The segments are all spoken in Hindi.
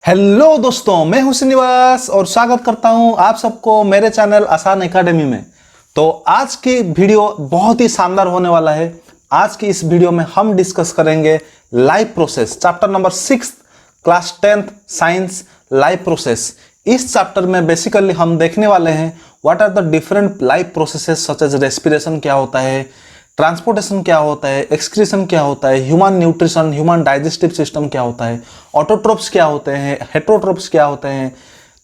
हेलो दोस्तों, मैं हूं श्रीनिवास और स्वागत करता हूं आप सबको मेरे चैनल आसान एकेडमी में। तो आज की वीडियो बहुत ही शानदार होने वाला है। आज की इस वीडियो में हम डिस्कस करेंगे life process, chapter number 6 class 10th science life process. इस चैप्टर में बेसिकली हम देखने वाले हैं what are the different life processes such as respiration क्या होता है, ट्रांसपोर्टेशन क्या होता है, एक्सक्रीशन क्या होता है, human nutrition, human digestive system क्या होता है, ऑटोट्रोप्स क्या होते हैं, हेटरोट्रोप्स क्या होते हैं।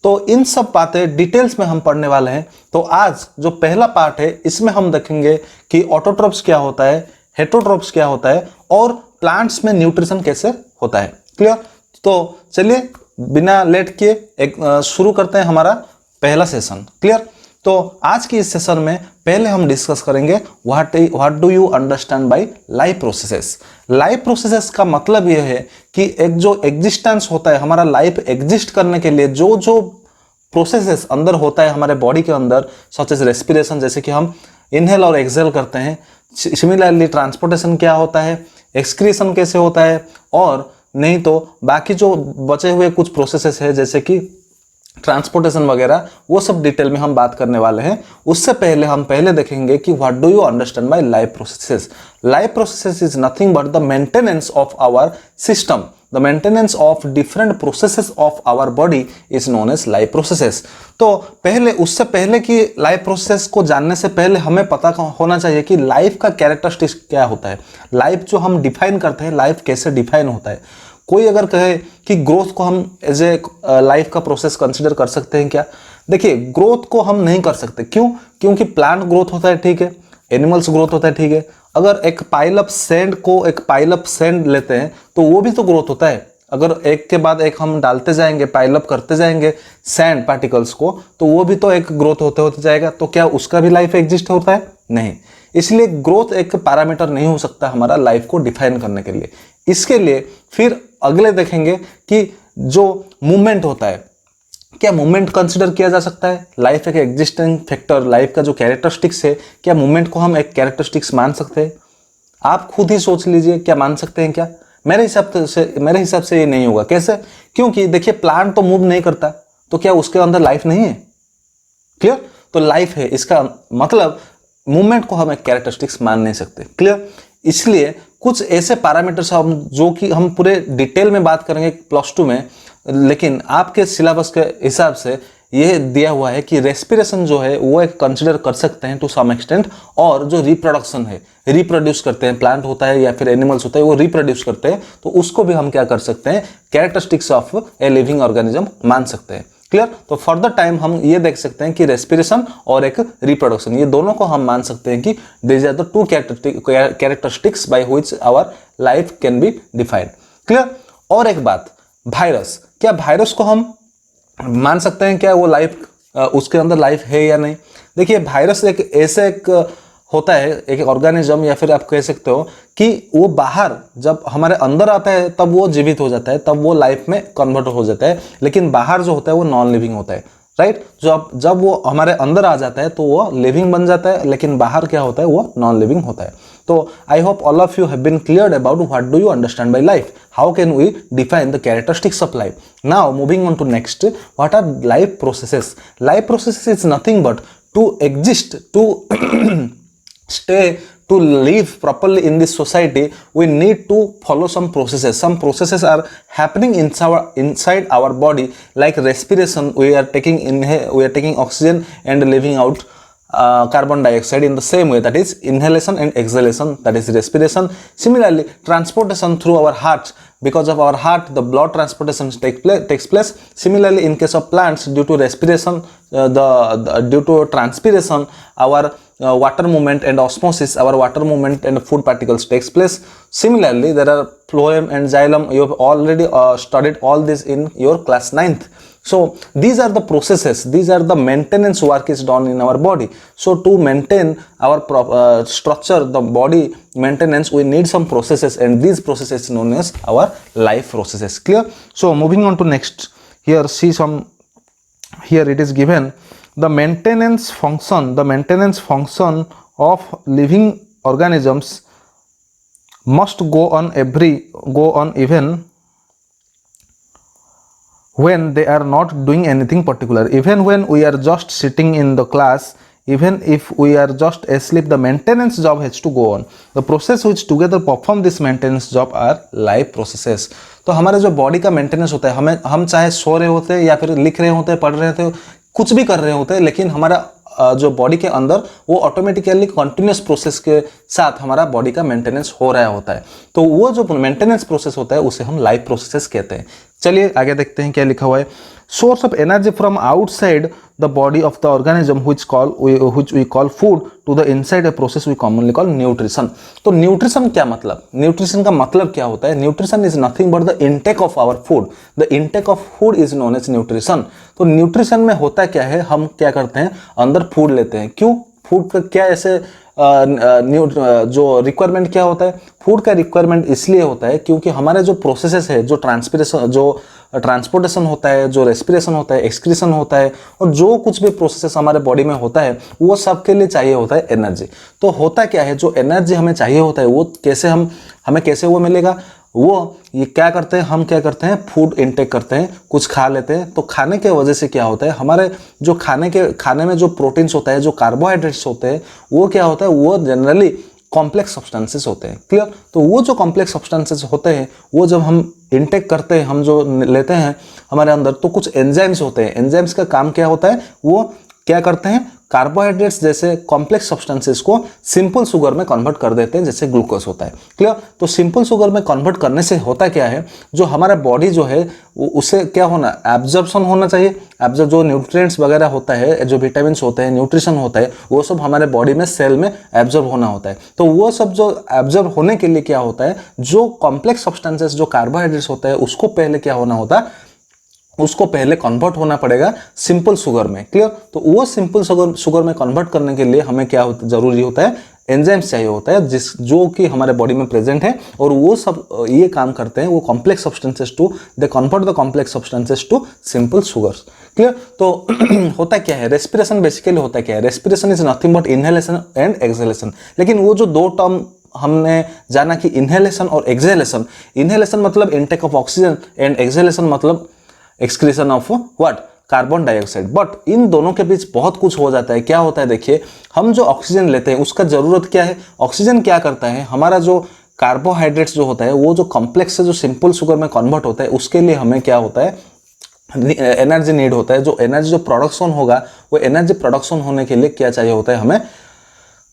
तो इन सब बातें डिटेल्स में हम पढ़ने वाले हैं। तो आज जो पहला पार्ट है इसमें हम देखेंगे कि ऑटोट्रोप्स क्या होता है, हेटरोट्रोप्स क्या होता है और प्लांट्स में न्यूट्रिशन कैसे होता है। क्लियर? तो चलिए बिना लेट किए शुरू करते हैं हमारा पहला सेशन। क्लियर? तो आज की इस सेशन में पहले हम डिस्कस करेंगे what do you understand by life processes. Life processes का मतलब यह है कि एक जो एग्जिस्टेंस होता है, हमारा लाइफ एग्जिस्ट करने के लिए जो जो प्रोसेसेस अंदर होता है हमारे बॉडी के अंदर, सच एज रेस्पिरेशन, जैसे कि हम इनहेल और एक्सहेल करते हैं। सिमिलरली ट्रांसपोर्टेशन क्या होता है, एक्सक्रीशन कैसे होता है, और नहीं तो बाकी जो बचे हुए कुछ प्रोसेसेस है जैसे कि ट्रांसपोर्टेशन वगैरह, वो सब डिटेल में हम बात करने वाले हैं। उससे पहले हम देखेंगे कि what do you understand by life processes. Life processes is nothing but the maintenance of our system, the maintenance of different processes of our body is known as life processes. तो उससे पहले कि लाइफ प्रोसेस को जानने से पहले हमें पता होना चाहिए कि लाइफ का कैरेक्टरिस्टिक्स क्या होता है। लाइफ जो हम डिफाइन करते हैं, लाइफ कैसे डिफाइन होता है। कोई अगर कहे कि ग्रोथ को हम एज ए लाइफ का प्रोसेस कंसिडर कर सकते हैं क्या? देखिए, ग्रोथ को हम नहीं कर सकते। क्यों? क्योंकि प्लांट ग्रोथ होता है, ठीक है, एनिमल्स ग्रोथ होता है, ठीक है। अगर एक पाइल अप सेंड लेते हैं तो वो भी तो ग्रोथ होता है। अगर एक के बाद एक हम डालते जाएंगे, पाइल अप करते जाएंगे सैंड पार्टिकल्स को, तो वो भी तो एक ग्रोथ होते होते जाएगा। तो क्या उसका भी लाइफ एग्जिस्ट होता है? नहीं। इसलिए ग्रोथ एक पैरामीटर नहीं हो सकता हमारा लाइफ को डिफाइन करने के लिए। इसके लिए फिर अगले देखेंगे कि जो मूवमेंट होता है, क्या मूवमेंट कंसिडर किया जा सकता है? लाइफ एक एग्जिस्टिंग फैक्टर, लाइफ का जो कैरेक्टरिस्टिक्स है, क्या मूवमेंट को हम एक कैरेक्टरिस्टिक्स मान सकते हैं? आप खुद ही सोच लीजिए, क्या मान सकते हैं क्या? मेरे हिसाब से ये नहीं होगा। कैसे? क्योंकि देखिए, प्लांट तो मूव नहीं करता, तो क्या उसके अंदर लाइफ नहीं है? क्लियर? तो लाइफ है, इसका मतलब मूवमेंट को हम एक कैरेक्टरिस्टिक्स मान नहीं सकते। क्लियर? इसलिए कुछ ऐसे पैरामीटर्स हम जो कि हम पूरे डिटेल में बात करेंगे +2 में, लेकिन आपके सिलेबस के हिसाब से यह दिया हुआ है कि रेस्पिरेशन जो है वो एक कंसिडर कर सकते हैं टू सम एक्सटेंट, और जो रिप्रोडक्शन है, रिप्रोड्यूस करते हैं, प्लांट होता है या फिर एनिमल्स होता है, वो रिप्रोड्यूस करते हैं, तो उसको भी हम क्या कर सकते हैं, characteristics of a living organism मान सकते हैं। क्लियर? तो फर्दर टाइम हम ये देख सकते हैं कि रेस्पिरेशन और एक रिप्रोडक्शन, ये दोनों को हम मान सकते हैं कि these are the two characteristics by which our life can be defined. Clear? और एक बात, वायरस, क्या वायरस को हम मान सकते हैं क्या वो लाइफ, उसके अंदर लाइफ है या नहीं? देखिए, वायरस एक ऐसे होता है, एक ऑर्गेनिज्म, या फिर आप कह सकते हो कि वो बाहर जब हमारे अंदर आता है तब वो जीवित हो जाता है, तब वो लाइफ में कन्वर्ट हो जाता है, लेकिन बाहर जो होता है वो नॉन लिविंग होता है। राइट? जब वो हमारे अंदर आ जाता है तो वो लिविंग बन जाता है, लेकिन बाहर क्या होता है, वो नॉन लिविंग होता है। तो I hope all of you have been cleared about what do you understand by life, how can we define the characteristics of life. Now moving on to next, what are life processes. Life processes is nothing but to exist, to stay, to live properly in this society, we need to follow some processes. Some processes are happening inside our body, like respiration. We are taking oxygen and leaving out carbon dioxide in the same way, that is inhalation and exhalation, that is respiration. Similarly, transportation through our heart, because of our heart the blood transportation takes place. Similarly, in case of plants, due to respiration, due to transpiration, our water movement and osmosis, our water movement and food particles takes place. Similarly, there are phloem and xylem. You have already studied all this in your class 9th. So these are the processes, these are the maintenance work is done in our body. So to maintain our structure, the body maintenance, we need some processes, and these processes known as our life processes. Clear? So moving on to next, here see some, here it is given the maintenance function of living organisms must go on even when they are not doing anything particular, even when we are just sitting in the class, even if we are just asleep, the maintenance job has to go on. The process which together perform this maintenance job are life processes. तो हमारे जो बॉडी का मेंटेनेंस होता है, हम चाहे सो रहे होते हैं या फिर लिख रहे होते हैं, पढ़ रहे होते, कुछ भी कर रहे होते हैं, लेकिन हमारा जो बॉडी के अंदर वो ऑटोमेटिकली कंटिन्यूस प्रोसेस के साथ हमारा बॉडी का मेंटेनेंस हो रहा होता है. तो वो जो मेंटेनेंस प्रोसेस होता है उसे हम लाइफ प्रोसेसेस कहते हैं. चलिए आगे देखते हैं क्या लिखा हुआ है. Source of energy from outside the body of the organism which we call food to the inside a process we commonly call nutrition. तो न्यूट्रिशन क्या मतलब, न्यूट्रिशन का मतलब क्या होता है? Nutrition is nothing but the intake of our food. The intake of food is known as nutrition. तो न्यूट्रिशन में होता क्या है, हम क्या करते हैं, अंदर फूड लेते हैं. क्यों? फूड का क्या ऐसे जो रिक्वायरमेंट क्या होता है? फूड का रिक्वायरमेंट इसलिए होता है क्योंकि हमारे जो प्रोसेसेस है, जो ट्रांसपोर्टेशन होता है, जो रेस्पिरेशन होता है, एक्सक्रीशन होता है, और जो कुछ भी प्रोसेसेस हमारे बॉडी में होता है, वो सब के लिए चाहिए होता है एनर्जी. तो होता क्या है, जो एनर्जी हमें चाहिए होता है वो कैसे हमें कैसे वो मिलेगा? वो ये क्या करते हैं, हम क्या करते हैं, फूड इनटेक करते हैं, कुछ खा लेते हैं. तो खाने के वजह से क्या होता है, हमारे जो खाने में जो प्रोटीन्स होता है, जो कार्बोहाइड्रेट्स होते हैं, वो क्या होता है, वो जनरली कॉम्प्लेक्स सब्सटेंसेस होते हैं. क्लियर? तो वो जो कॉम्प्लेक्स सब्सटेंसेस होते हैं, वो जब हम इनटेक करते हैं, हम जो लेते हैं हमारे अंदर, तो कुछ एंजाइम्स होते हैं. एंजाइम्स का काम क्या होता है, वो क्या करते हैं, कार्बोहाइड्रेट्स जैसे कॉम्प्लेक्स सब्सटेंसेस को सिंपल शुगर में कन्वर्ट कर देते हैं, जैसे ग्लूकोज होता है. क्लियर? तो सिंपल शुगर में कन्वर्ट करने से होता क्या है, जो हमारा बॉडी जो है उसे क्या होना, एब्जॉर्प्शन होना चाहिए. जो न्यूट्रिएंट्स वगैरह होता है, जो विटामिन होते हैं, न्यूट्रिशन होता है, वो सब हमारे बॉडी में सेल में एब्जॉर्ब होना होता है. तो वो सब जो एब्जॉर्ब होने के लिए क्या होता है, जो कॉम्प्लेक्स सब्सटेंसेस जो कार्बोहाइड्रेट्स होता है, उसको पहले क्या होना होता है, उसको पहले कन्वर्ट होना पड़ेगा सिंपल शुगर में. क्लियर? तो वो सिंपल शुगर में कन्वर्ट करने के लिए हमें क्या जरूरी होता है, एंजाइम्स चाहिए होता है, जो कि हमारे बॉडी में प्रेजेंट है, और वो सब ये काम करते हैं, वो complex substances they convert the complex substances to simple sugars. Clear? तो होता क्या है, रेस्पिरेशन बेसिकली होता क्या है, respiration is nothing but inhalation and exhalation. लेकिन वो जो दो टर्म हमने जाना कि इनहेलेशन और एक्सहेलेशन, इनहेलेशन मतलब intake of oxygen and exhalation मतलब excretion of what, carbon dioxide. But इन दोनों के बीच बहुत कुछ हो जाता है. क्या होता है, देखिए, हम जो ऑक्सीजन लेते हैं उसका जरूरत क्या है, ऑक्सीजन क्या करता है, हमारा जो कार्बोहाइड्रेट्स जो होता है, वो जो कॉम्प्लेक्स से जो सिंपल शुगर में कन्वर्ट होता है, उसके लिए हमें क्या होता है, एनर्जी नीड होता है. जो एनर्जी जो प्रोडक्शन होगा, वो एनर्जी प्रोडक्शन होने के लिए क्या चाहिए होता है, हमें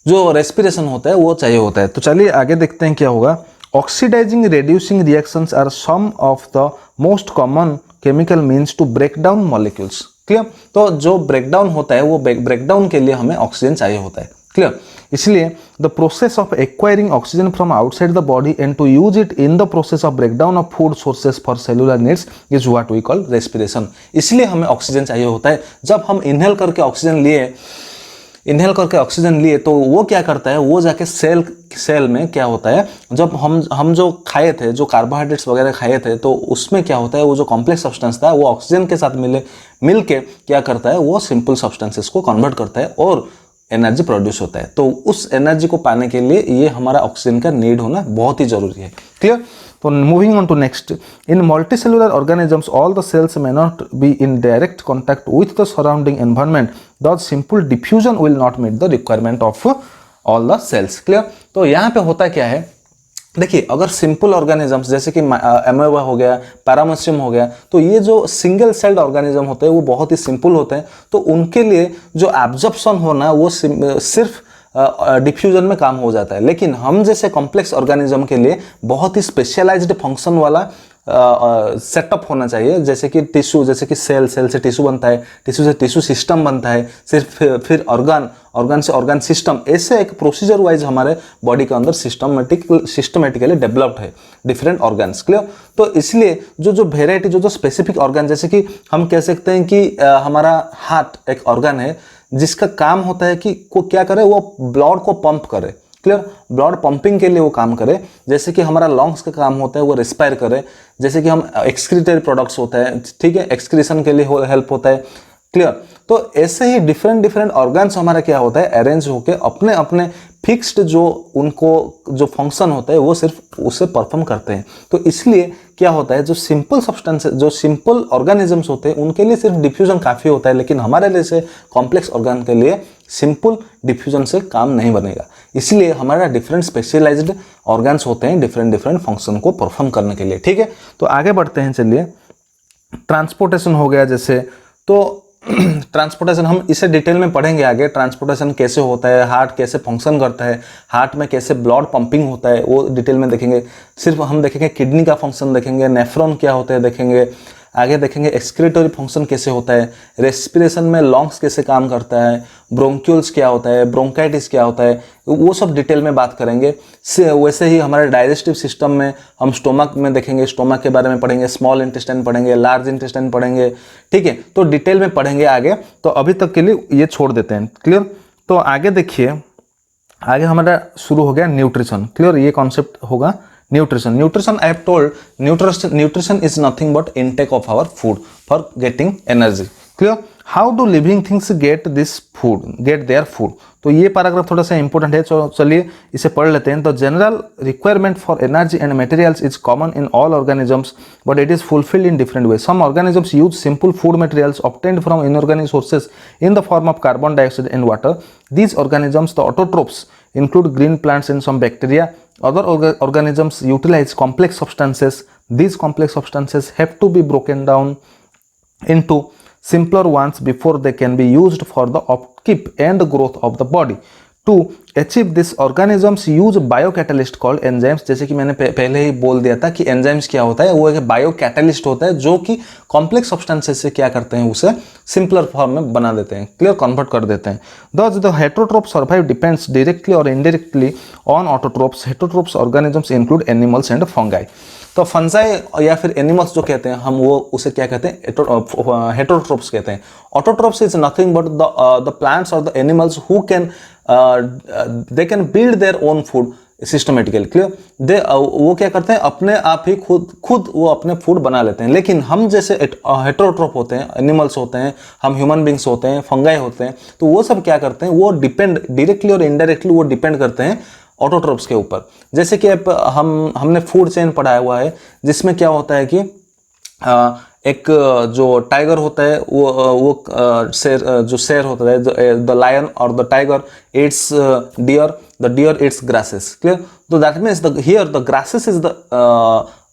जो रेस्पिरेशन होता है वो चाहिए होता है. तो चलिए आगे देखते हैं क्या होगा. Oxidising reducing reactions are some of the most common chemical means to break down molecules. Clear? तो जो ब्रेकडाउन होता है, वो ब्रेकडाउन के लिए हमें ऑक्सीजन चाहिए होता है. क्लियर? इसलिए the process of acquiring oxygen from outside the body and to use it in the process of breakdown of food sources for cellular needs is what we call respiration. इसलिए हमें ऑक्सीजन चाहिए होता है. जब हम इनहेल करके ऑक्सीजन लिए तो वो क्या करता है, वो जाके सेल में क्या होता है, जब हम जो खाए थे, जो कार्बोहाइड्रेट्स वगैरह खाए थे, तो उसमें क्या होता है, वो जो कॉम्प्लेक्स सब्सटेंस था, वो ऑक्सीजन के साथ मिल के क्या करता है, वो सिंपल सब्सटेंसेस को कन्वर्ट करता है और एनर्जी प्रोड्यूस होता है. तो उस एनर्जी को पाने के लिए ये हमारा ऑक्सीजन का नीड होना बहुत ही जरूरी है. क्लियर? तो moving on to next. In multicellular organisms all the cells may not be in direct contact with the surrounding environment. Thus simple diffusion will not meet the requirement of all the cells. Clear? तो यहाँ पे होता क्या है, देखिए, अगर सिंपल ऑर्गेनिजम्स जैसे कि एमोबा हो गया, पैरामीशियम हो गया, तो ये जो सिंगल सेल्ड ऑर्गेनिज्म होते हैं वो बहुत ही सिंपल होते हैं. तो उनके लिए जो एब्जॉर्प्शन होना वो सिर्फ डिफ्यूजन में काम हो जाता है. लेकिन हम जैसे कॉम्प्लेक्स ऑर्गेनिज्म के लिए बहुत ही स्पेशलाइज्ड फंक्शन वाला सेटअप होना चाहिए. जैसे कि टिश्यू, जैसे कि सेल से टिश्यू बनता है, टिश्यू से टिश्यू सिस्टम बनता है, फिर ऑर्गन से ऑर्गन सिस्टम. ऐसे एक प्रोसीजर वाइज हमारे बॉडी के अंदर सिस्टमेटिकली डेवलप्ड है डिफरेंट ऑर्गन्स. क्लियर? तो इसलिए जो वेराइटी, जो स्पेसिफिक ऑर्गन, जैसे कि हम कह सकते हैं कि हमारा हार्ट एक ऑर्गन है जिसका काम होता है कि को क्या करे, वो ब्लड को पंप करे. क्लियर? ब्लड पंपिंग के लिए वो काम करे. जैसे कि हमारा लंग्स का काम होता है वो रिस्पायर करे. जैसे कि हम एक्सक्रीटरी प्रोडक्ट्स होता है, ठीक है, एक्सक्रीशन के लिए हेल्प होता है. क्लियर? तो ऐसे ही डिफरेंट ऑर्गन्स हमारा क्या होता है, अरेंज होके अपने अपने फिक्स्ड जो उनको जो फंक्शन होता है वो सिर्फ उसे परफॉर्म करते हैं. तो इसलिए क्या होता है, जो सिंपल सब्सटेंस, जो सिंपल ऑर्गेनिजम्स होते हैं उनके लिए सिर्फ डिफ्यूजन काफ़ी होता है, लेकिन हमारे लिए से कॉम्प्लेक्स ऑर्गन के लिए सिंपल डिफ्यूजन से काम नहीं बनेगा। इसलिए हमारा डिफरेंट स्पेशलाइज्ड ऑर्गन्स होते हैं डिफरेंट डिफरेंट फंक्शन को परफॉर्म करने के लिए। ठीक है, तो आगे बढ़ते हैं। चलिए, ट्रांसपोर्टेशन हो गया जैसे, तो ट्रांसपोर्टेशन हम इसे डिटेल में पढ़ेंगे आगे। ट्रांसपोर्टेशन कैसे होता है, हार्ट कैसे फंक्शन करता है, हार्ट में कैसे ब्लड पंपिंग होता है, वो डिटेल में देखेंगे। सिर्फ हम देखेंगे किडनी का फंक्शन देखेंगे, नेफ्रॉन क्या होते हैं देखेंगे, आगे देखेंगे एक्सक्रीटरी फंक्शन कैसे होता है, रेस्पिरेशन में लंग्स कैसे काम करता है, ब्रोंक्यूल्स क्या होता है, ब्रोंकाइटिस क्या होता है, वो सब डिटेल में बात करेंगे। वैसे ही हमारे डाइजेस्टिव सिस्टम में हम स्टोमक में देखेंगे, स्टोमक के बारे में पढ़ेंगे, स्मॉल इंटेस्टाइन पढ़ेंगे, लार्ज इंटेस्टाइन पढ़ेंगे। ठीक है, तो डिटेल में पढ़ेंगे आगे। तो अभी तक के लिए ये छोड़ देते हैं। क्लियर, तो आगे देखिए, आगे हमारा शुरू हो गया न्यूट्रिशन। क्लियर, ये कॉन्सेप्ट होगा nutrition. I have told nutrition is nothing but intake of our food for getting energy. Clear? How do living things get their food? तो ये पैराग्राफ थोड़ा सा इंपॉर्टेंट है, चलिए इसे पढ़ लेते हैं। तो general requirement for energy and materials is common in all organisms but it is fulfilled in different way. Some organisms use simple food materials obtained from inorganic sources in the form of carbon dioxide and water. These organisms, the autotrophs, include green plants and some bacteria. Other organisms utilize complex substances. These complex substances have to be broken down into simpler ones before they can be used for the upkeep and growth of the body. To achieve this, organisms use biocatalyst called enzymes. जैसे कि मैंने पहले ही बोल दिया था कि एंजाइम्स क्या होता है, वो एक बायोकैटालिस्ट होता है जो कि कॉम्प्लेक्स सब्सटेंसेस से क्या करते हैं, उसे सिंपलर फॉर्म में बना देते हैं। क्लियर, कन्वर्ट कर देते हैं। Thus the heterotrophs survive depends directly or indirectly on autotrophs. Heterotrophs organisms include animals and fungi. तो फंजाई या फिर एनिमल्स जो कहते हैं हम, वो उसे क्या कहते हैं, हेटेरोट्रोप्स कहते हैं। Autotrophs is nothing but the plants और the animals who can they can build their own food systematically. Clear, वो क्या करते हैं, अपने आप ही खुद वो अपने फूड बना लेते हैं। लेकिन हम जैसे हेटेरोट्रोप होते हैं, एनिमल्स होते हैं, हम ह्यूमन बींग्स होते हैं, फंगाई होते हैं, तो वो सब क्या करते हैं, वो डिपेंड डायरेक्टली और इनडायरेक्टली वो डिपेंड करते हैं ऑटोट्रोप्स के ऊपर। जैसे कि हमने फूड चेन पढ़ाया हुआ है, जिसमें क्या होता है कि एक जो टाइगर होता है वो शेर होता है, द लायन और the tiger it's deer, the deer it's grasses. Clear, तो that means here the grasses is the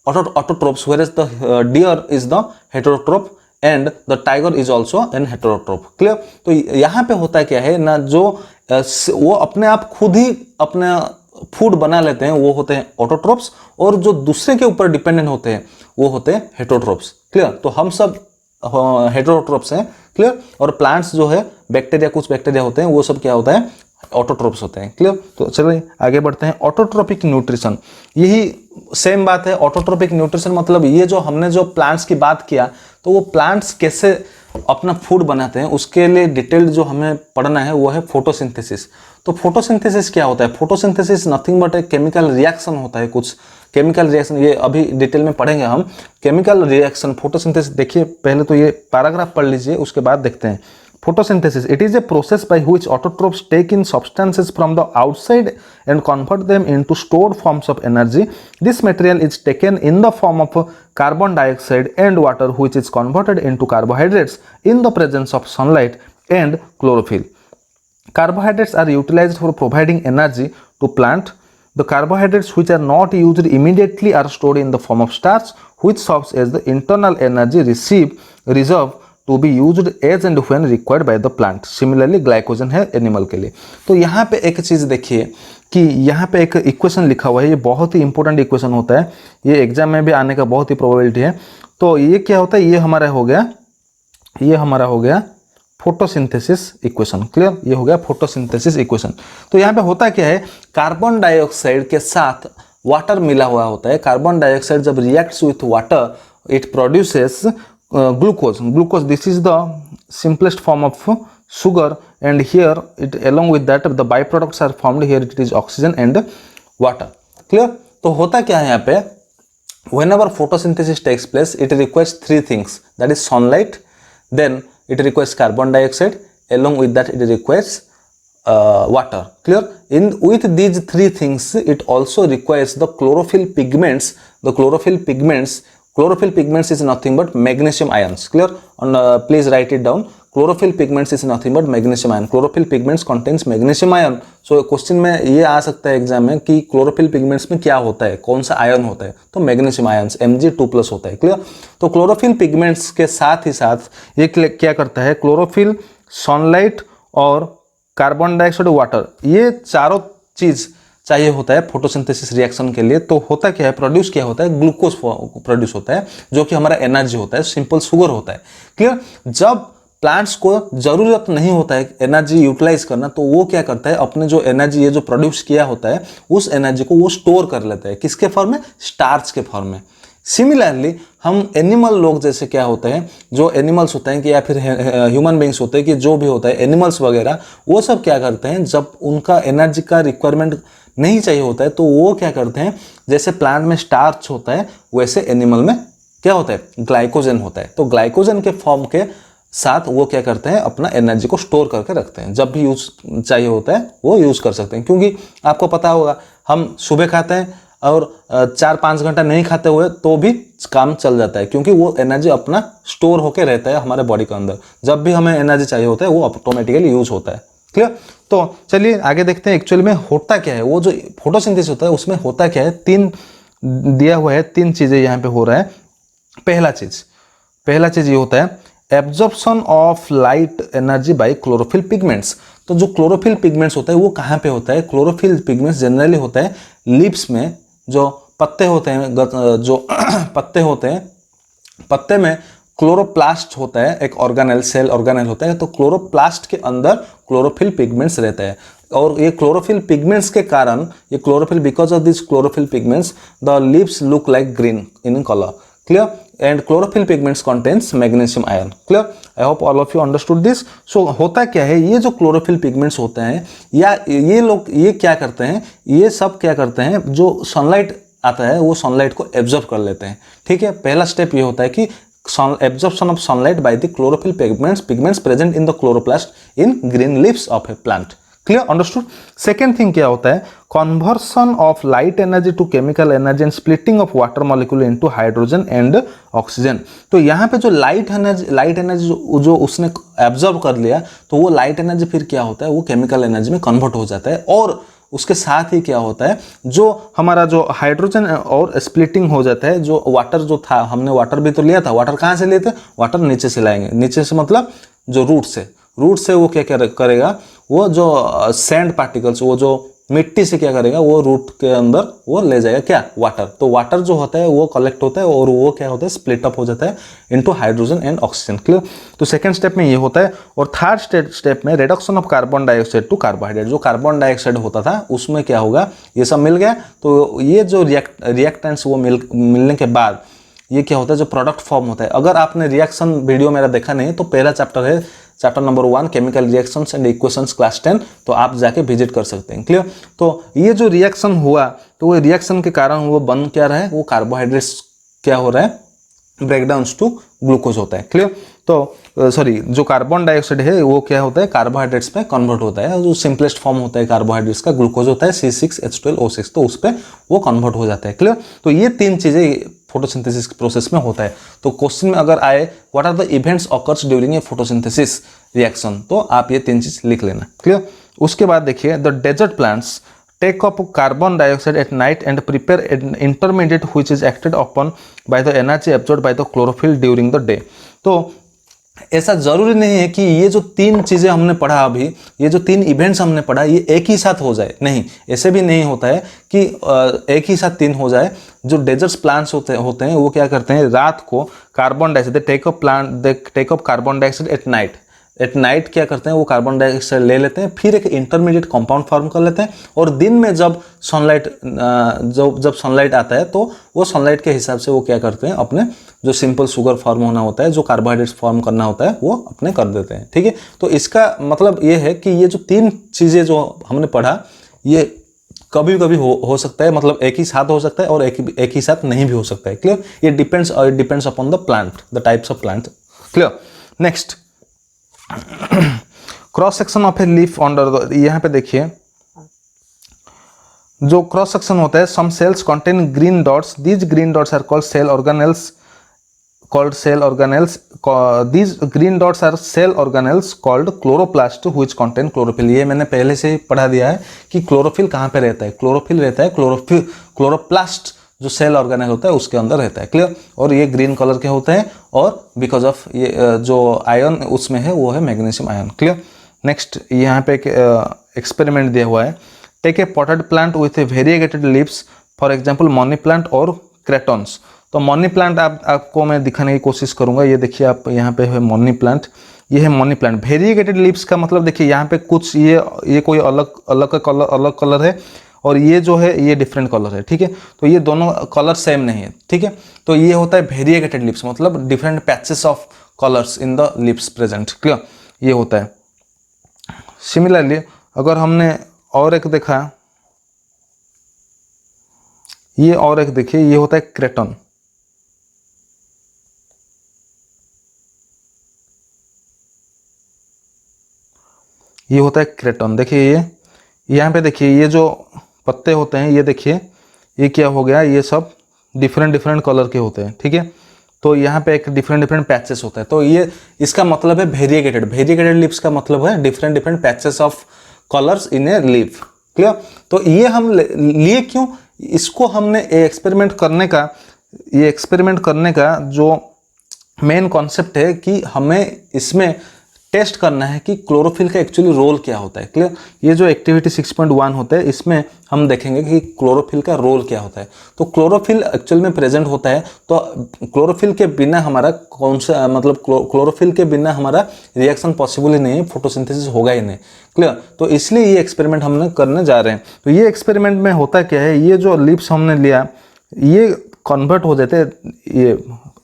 autotrophs whereas the deer is the heterotrope and the tiger is also an heterotrope. Clear, तो यहाँ पे होता क्या है ना, जो वो अपने आप खुद ही अपना फूड बना लेते हैं, वो होते हैं ऑटोट्रोप्स, और जो दूसरे के ऊपर डिपेंडेंट होते हैं वो होते हैं हेटेरोट्रोप्स। क्लियर, तो हम सब हेटेरोट्रोप्स हैं। क्लियर, और प्लांट्स जो है बैक्टीरिया, कुछ बैक्टीरिया होते हैं, वो सब क्या होता है, ऑटोट्रोप्स होते हैं। क्लियर, तो चलिए आगे बढ़ते हैं। ऑटोट्रोपिक न्यूट्रिशन, यही सेम बात है। ऑटोट्रोपिक न्यूट्रिशन मतलब ये जो हमने जो प्लांट्स की बात किया, तो वो प्लांट्स कैसे अपना फूड बनाते हैं, उसके लिए डिटेल्ड जो हमें पढ़ना है वो है फोटोसिंथेसिस। तो फोटोसिंथेसिस क्या होता है? फोटोसिंथेसिस नथिंग बट एक केमिकल रिएक्शन होता है, कुछ केमिकल रिएक्शन, ये अभी डिटेल में पढ़ेंगे हम। केमिकल रिएक्शन, फोटोसिंथेसिस, देखिए पहले तो ये पैराग्राफ पढ़ लीजिए, उसके बाद देखते हैं। Photosynthesis, it is a process by which autotrophs take in substances from the outside and convert them into stored forms of energy. This material is taken in the form of carbon dioxide and water, which is converted into carbohydrates in the presence of sunlight and chlorophyll. Carbohydrates are utilized for providing energy to plant. The carbohydrates which are not used immediately are stored in the form of starch, which serves as the internal energy reserve to be used as and when required by the plant. Similarly, glycogen है एनिमल के लिए। तो यहाँ पे एक चीज़ देखिए कि यहाँ पे एक इक्वेशन लिखा हुआ है, ये बहुत ही इंपॉर्टेंट इक्वेशन होता है, ये एग्जाम में भी आने का बहुत ही प्रोबेबिलिटी है। तो ये क्या होता है, ये हमारा हो गया फोटोसिंथेसिस इक्वेशन। क्लियर, ये हो गया फोटोसिंथेसिस इक्वेशन। तो यहाँ पे होता क्या है, कार्बन डाइऑक्साइड के साथ वाटर मिला हुआ होता है। कार्बन डाइऑक्साइड जब reacts with water, it produces glucose. This is the simplest form of sugar, and here it along with that the byproducts are formed. Here it is oxygen and water. Clear? तो होता क्या है यहाँ पे, whenever photosynthesis takes place, it requires three things, that is sunlight, then it requires carbon dioxide, along with that it requires water. Clear? In with these three things, it also requires the chlorophyll pigments. The chlorophyll pigments is nothing but magnesium ions. Clear? Please write it down. Chlorophyll pigments is nothing but magnesium ion. Chlorophyll pigments contains magnesium ion. So question में ये आ सकता है एग्जाम में कि क्लोरोफिल पिगमेंट्स में क्या होता है, कौन सा आयन होता है, तो मैग्नीशियम आयन्स Mg2+ होता है. क्लियर? तो क्लोरोफिल पिगमेंट्स के साथ ही साथ ये क्या करता है, क्लोरोफिल, सनलाइट और कार्बन डाइऑक्साइड, वाटर, ये चारों चीज चाहिए होता है फोटोसिंथेसिस रिएक्शन के लिए. तो होता क्या है, प्रोड्यूस क्या होता है, ग्लूकोज प्रोड्यूस होता है जो कि हमारा एनर्जी होता है, सिंपल शुगर होता है. क्लियर? जब प्लांट्स को जरूरत नहीं होता है एनर्जी यूटिलाइज करना, तो वो क्या करता है, अपने जो एनर्जी, ये जो प्रोड्यूस किया होता है, उस एनर्जी को वो स्टोर कर लेता है. किसके फॉर्म में? स्टार्च के फॉर्म में. सिमिलरली हम एनिमल लोग जैसे क्या होते हैं, जो एनिमल्स होते हैं कि या फिर ह्यूमन बींग्स होते हैं कि जो भी होता है, एनिमल्स वगैरह, वो सब क्या करते हैं, जब उनका एनर्जी का रिक्वायरमेंट नहीं चाहिए होता है तो वो क्या करते हैं, जैसे प्लांट में स्टार्च होता है वैसे एनिमल में क्या होता है, ग्लाइकोजन होता है. तो ग्लाइकोजन के फॉर्म के साथ वो क्या करते हैं, अपना एनर्जी को स्टोर करके रखते हैं. जब भी यूज चाहिए होता है वो यूज कर सकते हैं. क्योंकि आपको पता होगा, हम सुबह खाते हैं और 4-5 घंटा नहीं खाते हुए तो भी काम चल जाता है, क्योंकि वो एनर्जी अपना स्टोर होके रहता है हमारे बॉडी के अंदर. जब भी हमें एनर्जी चाहिए होता है वो ऑटोमेटिकली यूज होता है. क्लियर? तो चलिए आगे देखते हैं एक्चुअली में होता क्या है, वो जो फोटोसिंथेसिस होता है उसमें होता क्या है. 3 दिया हुआ है, 3 चीजें यहाँ पे हो रहा है. पहला चीज ये होता है absorption of light energy by chlorophyll pigments. तो जो क्लोरोफिल पिगमेंट्स होता है वो कहाँ पे होता है, क्लोरोफिल पिगमेंट्स जनरली होता है लीव्स में, जो पत्ते होते हैं, जो पत्ते होते हैं, पत्ते में क्लोरोप्लास्ट होता है, एक ऑर्गेनेल, सेल ऑर्गेनेल होता है. तो क्लोरोप्लास्ट के अंदर क्लोरोफिल पिगमेंट्स रहते हैं. और ये क्लोरोफिल पिगमेंट्स के कारण, ये chlorophyll, because of this chlorophyll pigments the leaves look like green in colour. Clear? And chlorophyll pigments contains magnesium ion. Clear? I hope all of you understood this. So होता क्या है, ये जो क्लोरोफिल पिगमेंट्स होते हैं, या ये लोग ये क्या करते हैं, ये सब क्या करते हैं, जो सनलाइट आता है वो सनलाइट को एब्जॉर्ब कर लेते हैं. ठीक है? पहला स्टेप ये होता है कि absorption of sunlight by the chlorophyll pigments present in the chloroplast in green leaves of a plant. Clear? Understood? Second thing क्या होता है, conversion of light energy to chemical energy and splitting of water molecule into hydrogen and oxygen. तो यहाँ पे जो लाइट एनर्जी जो उसने एब्जॉर्ब कर लिया, तो वो लाइट एनर्जी फिर क्या होता है, वो केमिकल एनर्जी में कन्वर्ट हो जाता है. और उसके साथ ही क्या होता है, जो हमारा जो हाइड्रोजन और स्प्लिटिंग हो जाता है, जो वाटर जो था, हमने वाटर भी तो लिया था, वाटर कहाँ से लिए थे, वाटर नीचे से लाएंगे. नीचे से मतलब जो रूट से वो क्या करेगा, वो जो सैंड पार्टिकल्स, वो जो मिट्टी से क्या करेगा, वो रूट के अंदर वो ले जाएगा क्या, वाटर. तो वाटर जो होता है वो कलेक्ट होता है और वो क्या होता है, स्प्लिट अप हो जाता है into hydrogen and oxygen. Clear? तो सेकंड स्टेप में ये होता है. और थर्ड स्टेप में reduction of carbon dioxide to carbohydrate. जो कार्बन डाइऑक्साइड होता था उसमें क्या होगा, ये सब मिल गया, तो ये जो रिएक्टेंट्स वो मिलने के बाद ये क्या होता है, जो प्रोडक्ट फॉर्म होता है. अगर आपने रिएक्शन वीडियो मेरा देखा नहीं तो पहला चैप्टर है, chapter number 1 chemical reactions and equations class 10, तो आप जाके विजिट कर सकते हैं. क्लियर? तो ये जो रिएक्शन हुआ, तो वो रिएक्शन के कारण वो बन क्या रहा है, वो कार्बोहाइड्रेट्स क्या हो रहा है, ब्रेकडाउन्स टू ग्लूकोज होता है. क्लियर? तो जो कार्बन डाइऑक्साइड है वो क्या होता है, कार्बोहाइड्रेट्स में कन्वर्ट होता है. जो सिंपलेस्ट फॉर्म होता है कार्बोहाइड्रेट्स का, ग्लूकोज होता है C6H12O6, तो उस पर वो कन्वर्ट हो जाता है. क्लियर? तो ये 3 चीजें फोटोसिंथेसिस प्रोसेस में होता है. तो क्वेश्चन में अगर आए what are the events occurs during a photosynthesis reaction, तो आप ये 3 चीज लिख लेना. क्लियर? उसके बाद देखिए, the desert plants take up carbon dioxide at night and prepare an intermediate which is acted upon by the energy absorbed by the chlorophyll during the day. तो ऐसा जरूरी नहीं है कि ये जो 3 चीजें हमने पढ़ा अभी, ये जो 3 इवेंट्स हमने पढ़ा, ये एक ही साथ हो जाए. नहीं, ऐसे भी नहीं होता है कि एक ही साथ 3 हो जाए. जो डेजर्ट प्लांट्स होते हैं वो क्या करते हैं, रात को carbon dioxide, they take up carbon dioxide at night क्या करते हैं, वो कार्बन डाइऑक्साइड ले लेते हैं, फिर एक इंटरमीडिएट कंपाउंड फॉर्म कर लेते हैं. और दिन में जब सनलाइट आता है, तो वो सनलाइट के हिसाब से वो क्या करते हैं, अपने जो सिंपल शुगर फॉर्म होना होता है, जो कार्बोहाइड्रेट्स फॉर्म करना होता है, वो अपने कर देते हैं. ठीक है? तो इसका मतलब ये है कि ये जो 3 चीजें जो हमने पढ़ा, ये कभी कभी हो सकता है, मतलब एक ही साथ हो सकता है और एक ही साथ नहीं भी हो सकता है. क्लियर? ये depends upon the plant, the types of plant. Clear? Next, cross section of a leaf under the, यहाँ पे देखिए जो क्रॉस सेक्शन होता है, some cells contain green dots, these green dots are called cell organelles, these green dots are cell organelles called chloroplast which contain chlorophyll। ये मैंने पहले से ही पढ़ा दिया है कि क्लोरोफिल कहाँ पे रहता है। क्लोरोफिल रहता है क्लोरोप्लास्ट जो सेल ऑर्गेनेल होता है उसके अंदर रहता है, क्लियर। और ये ग्रीन कलर के होते हैं और बिकॉज ऑफ ये जो आयन उसमें है वो है मैग्नीशियम आयन, क्लियर। नेक्स्ट यहाँ पे एक एक्सपेरिमेंट दिया हुआ है। Take a potted plant with a variegated leaves, for example money plant और क्रेटॉन्स। तो मनी प्लांट आपको मैं दिखाने की कोशिश करूंगा। ये देखिए आप यहाँ पे है मनी प्लांट, ये है मनी प्लांट। वेरिएगेटेड लीव्स का मतलब देखिए यहाँ पे कुछ ये कोई अलग कलर है और ये जो है ये डिफरेंट कलर है, ठीक है। तो ये दोनों कलर सेम नहीं है, ठीक है। तो ये होता है वेरिएगेटेड लीव्स, मतलब different patches of colours in the leaves present, clear, ये होता है। सिमिलरली अगर हमने और एक देखा, ये और एक देखिए, ये होता है क्रेटन। ये होता है क्रेटन। देखिए ये यहाँ पे देखिए ये जो पत्ते होते हैं, ये देखिए ये क्या हो गया, ये सब डिफरेंट कलर के होते हैं, ठीक है। तो यहाँ पे एक डिफरेंट पैचेस होता है। तो ये इसका मतलब है वेरिएगेटेड लीव्स का मतलब है different patches of colours in a leaf, clear. तो ये हम लिए क्यों, इसको हमने एक्सपेरिमेंट करने का जो मेन कॉन्सेप्ट है कि हमें इसमें टेस्ट करना है कि क्लोरोफिल का एक्चुअली रोल क्या होता है, क्लियर। ये जो एक्टिविटी 6.1 होता है इसमें हम देखेंगे कि क्लोरोफिल का रोल क्या होता है। तो क्लोरोफिल एक्चुअल में प्रेजेंट होता है, तो क्लोरोफिल के बिना हमारा क्लोरोफिल के बिना हमारा रिएक्शन पॉसिबल ही नहीं है, फोटोसिंथेसिस होगा ही नहीं, क्लियर। तो इसलिए ये एक्सपेरिमेंट हमने करने जा रहे हैं। तो ये एक्सपेरिमेंट में होता क्या है, ये जो लीव्स हमने लिया ये कन्वर्ट हो जाते हैं, ये